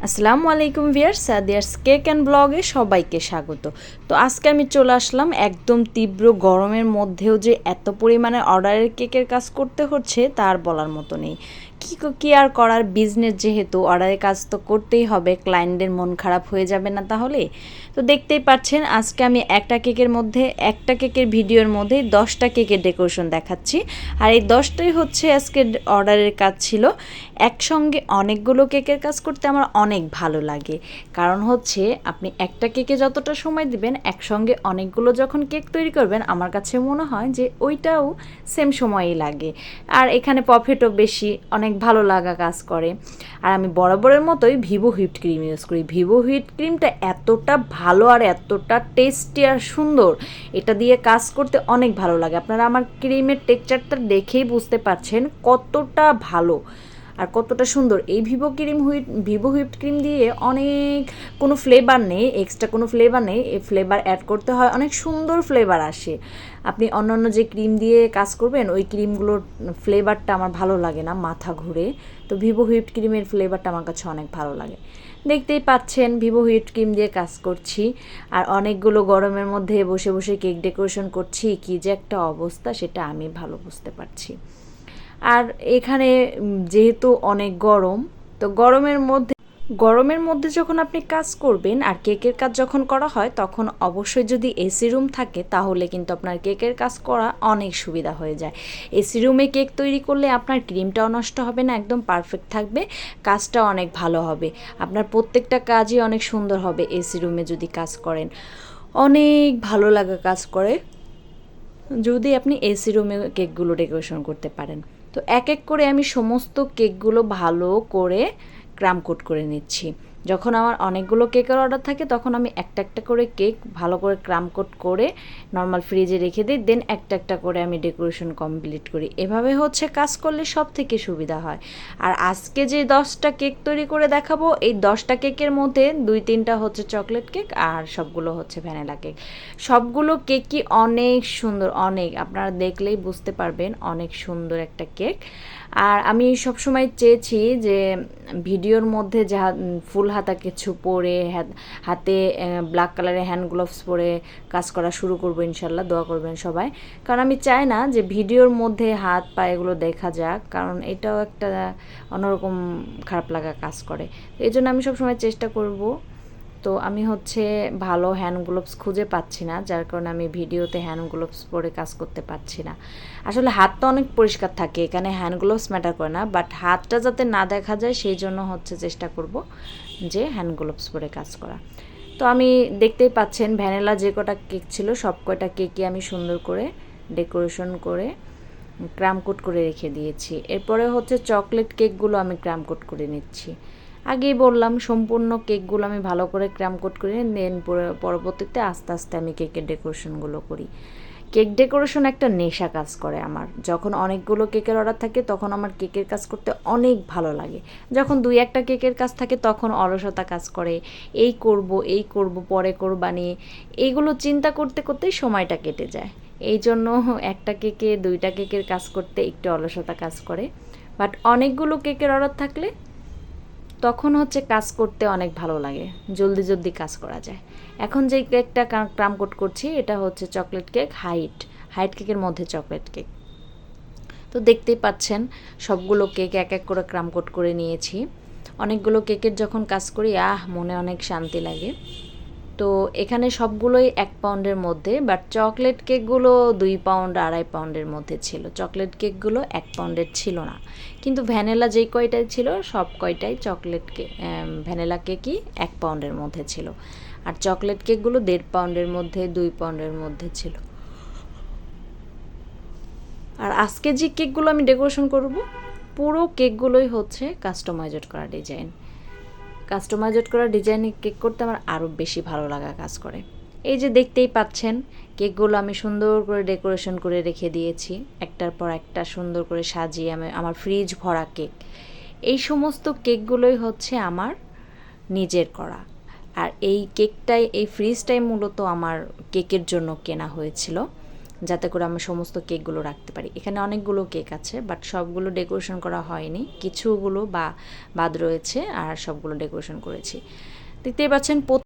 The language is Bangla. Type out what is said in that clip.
আসসালামু আলাইকুম ভিয়ার্স, সাদিয়ার্স কেক অ্যান্ড ব্লগে সবাইকে স্বাগত। তো আজকে আমি চলে আসলাম একদম তীব্র গরমের মধ্যেও যে এত পরিমাণে অর্ডারের কেকের কাজ করতে হচ্ছে তার বলার মতো নেই। কি আর করার, বিজনেস যেহেতু অর্ডারের কাজ তো করতেই হবে, ক্লায়েন্টদের মন খারাপ হয়ে যাবে না তাহলে। তো দেখতেই পাচ্ছেন আজকে আমি একটা কেকের ভিডিওর মধ্যে 10টা কেকের ডেকোরেশন দেখাচ্ছি। আর এই 10টাই হচ্ছে আজকে অর্ডারের কাজ ছিল। একসঙ্গে অনেকগুলো কেকের কাজ করতে আমার অনেক ভালো লাগে, কারণ হচ্ছে আপনি একটা কেকে যতটা সময় দিবেন একসঙ্গে অনেকগুলো যখন কেক তৈরি করবেন আমার কাছে মনে হয় যে ওইটাও সেম সময়ই লাগে, আর এখানে প্রফিটও বেশি, অনেক ভালো লাগা কাজ করে। আর আমি বরাবরের মতোই ভিভো হুইপড ক্রিম ইউজ করি। ভিভো হুইপড ক্রিমটা এতটা ভালো আর এতটা টেস্টি আর সুন্দর, এটা দিয়ে কাজ করতে অনেক ভালো লাগে। আপনারা আমার ক্রিমের টেক্সচারটা দেখেই বুঝতে পারছেন কতটা ভালো আর কতটা সুন্দর। এই ভিভো হুইপড ক্রিম দিয়ে অনেক কোনো ফ্লেভার নেই, এক্সট্রা কোনো ফ্লেভার নেই, এই ফ্লেভার অ্যাড করতে হয়, অনেক সুন্দর ফ্লেভার আসে। আপনি অন্যান্য যে ক্রিম দিয়ে কাজ করবেন ওই ক্রিমগুলোর ফ্লেভারটা আমার ভালো লাগে না, মাথা ঘুরে। তো ভিভো হুইপড ক্রিমের ফ্লেভারটা আমার কাছে অনেক ভালো লাগে। দেখতেই পাচ্ছেন ভিভো হুইপড ক্রিম দিয়ে কাজ করছি, আর অনেকগুলো গরমের মধ্যে বসে বসে কেক ডেকোরেশন করছি, কী যে একটা অবস্থা সেটা আমি ভালো বুঝতে পারছি। আর এখানে যেহেতু অনেক গরম, তো গরমের মধ্যে যখন আপনি কাজ করবেন আর কেকের কাজ যখন করা হয় তখন অবশ্যই যদি এসি রুম থাকে তাহলে কিন্তু আপনার কেকের কাজ করা অনেক সুবিধা হয়ে যায়। এসি রুমে কেক তৈরি করলে আপনার ক্রিমটাও নষ্ট হবে না, একদম পারফেক্ট থাকবে, কাজটাও অনেক ভালো হবে, আপনার প্রত্যেকটা কাজই অনেক সুন্দর হবে। এসি রুমে যদি কাজ করেন অনেক ভালো লাগা কাজ করে যদি আপনি এসি রুমে কেকগুলো ডেকোরেশন করতে পারেন। তো এক এক করে আমি সমস্ত কেকগুলো ভালো করে ক্রাম কোট করে নিচ্ছি। যখন আমার অনেকগুলো কেকের অর্ডার থাকে তখন আমি একটা একটা করে কেক ভালো করে ক্রাম কোট করে নর্মাল ফ্রিজে রেখে দিই, দেন একটা একটা করে আমি ডেকোরেশন কমপ্লিট করি। এভাবে হচ্ছে কাজ করলে সব থেকে সুবিধা হয়। আর আজকে যে 10টা কেক তৈরি করে দেখাবো, এই 10টা কেকের মধ্যে 2-3টা হচ্ছে চকলেট কেক আর সবগুলো হচ্ছে ভ্যানিলা কেক। সবগুলো কেকই অনেক সুন্দর, অনেক, আপনারা দেখলেই বুঝতে পারবেন অনেক সুন্দর একটা কেক। আর আমি সবসময় চেয়েছি যে ভিডিওর মধ্যে যা ফুল হাতা কিছু পরে হাতে ব্ল্যাক কালারের হ্যান্ড গ্লোভস পরে কাজ করা শুরু করবো ইনশাল্লাহ, দোয়া করবেন সবাই। কারণ আমি চাই না যে ভিডিওর মধ্যে হাত পা এগুলো দেখা যাক, কারণ এটাও একটা অন্যরকম খারাপ লাগা কাজ করে। এই জন্য আমি সবসময় চেষ্টা করব। তো আমি হচ্ছে ভালো হ্যান্ড গ্লোভস খুঁজে পাচ্ছি না, যার কারণে আমি ভিডিওতে হ্যান্ড গ্লোভস পরে কাজ করতে পারছি না। আসলে হাতটা অনেক পরিষ্কার থাকে, এখানে হ্যান্ড গ্লোভস ম্যাটার করে না, বাট হাতটা যাতে না দেখা যায় সেই জন্য হচ্ছে চেষ্টা করব যে হ্যান্ড গ্লোভস পরে কাজ করা। তো আমি দেখতেই পাচ্ছেন ভ্যানিলা যে কটা কেক ছিল সব কয়টা কেকই আমি সুন্দর করে ডেকোরেশন করে ক্রাম কোট করে রেখে দিয়েছি। এরপরে হচ্ছে চকলেট কেকগুলো আমি ক্রাম কোট করে নিচ্ছি। আগেই বললাম সম্পূর্ণ কেকগুলো আমি ভালো করে ক্রাম কোট করে দেন পরবর্তীতে আস্তে আস্তে আমি কেকের ডেকোরেশনগুলো করি। কেক ডেকোরেশন একটা নেশা কাজ করে আমার। যখন অনেকগুলো কেকের অর্ডার থাকে তখন আমার কেকের কাজ করতে অনেক ভালো লাগে। যখন 2-1টা কেকের কাজ থাকে তখন অলসতা কাজ করে, এই করব পরে কোরবানি, এইগুলো চিন্তা করতে করতেই সময়টা কেটে যায়। এই জন্য একটা কেকে 2টা কেকের কাজ করতে একটু অলসতা কাজ করে। বাট অনেকগুলো কেকের অর্ডার থাকলে তখন হচ্ছে কাজ করতে অনেক ভালো লাগে, জলদি জলদি কাজ করা যায়। এখন যে কেকটা ক্রাম কোট করছি এটা হচ্ছে চকলেট কেক, হাইট কেকের মধ্যে চকলেট কেক। তো দেখতেই পাচ্ছেন সবগুলো কেক এক এক করে ক্রাম কোট করে নিয়েছি। অনেকগুলো কেকের যখন কাজ করি মনে অনেক শান্তি লাগে। তো এখানে সবগুলোই 1 পাউন্ডের মধ্যে, বাট চকলেট কেকগুলো 2 পাউন্ড 2.5 পাউন্ডের মধ্যে ছিল। চকলেট কেকগুলো 1 পাউন্ডের ছিল না, কিন্তু ভ্যানিলা যেই কয়টাই ছিল সব কয়টাই ভ্যানিলা কেকই 1 পাউন্ডের মধ্যে ছিল। আর চকলেট কেকগুলো 1.5 পাউন্ডের মধ্যে 2 পাউন্ডের মধ্যে ছিল। আর আজকে যে কেকগুলো আমি ডেকোরেশন করব পুরো কেকগুলোই হচ্ছে কাস্টমাইজড করা ডিজাইন। কাস্টমাইজড করা ডিজাইনে কেক করতে আমার আরও বেশি ভালো লাগা কাজ করে। এই যে দেখতেই পাচ্ছেন কেকগুলো আমি সুন্দর করে ডেকোরেশন করে রেখে দিয়েছি, একটার পর একটা সুন্দর করে সাজিয়ে আমার ফ্রিজ ভরা কেক। এই সমস্ত কেকগুলোই হচ্ছে আমার নিজের করা। আর এই ফ্রিজটাই মূলত আমার কেকের জন্য কেনা হয়েছিল। যাতে করে আমি সমস্ত কেকগুলো রাখতে পারি। এখানে অনেকগুলো কেক আছে, বাট সবগুলো ডেকোরেশন করা হয়নি, কিছুগুলো বাদ রয়েছে আর সবগুলো ডেকোরেশন করেছি। দেখতেই পাচ্ছেন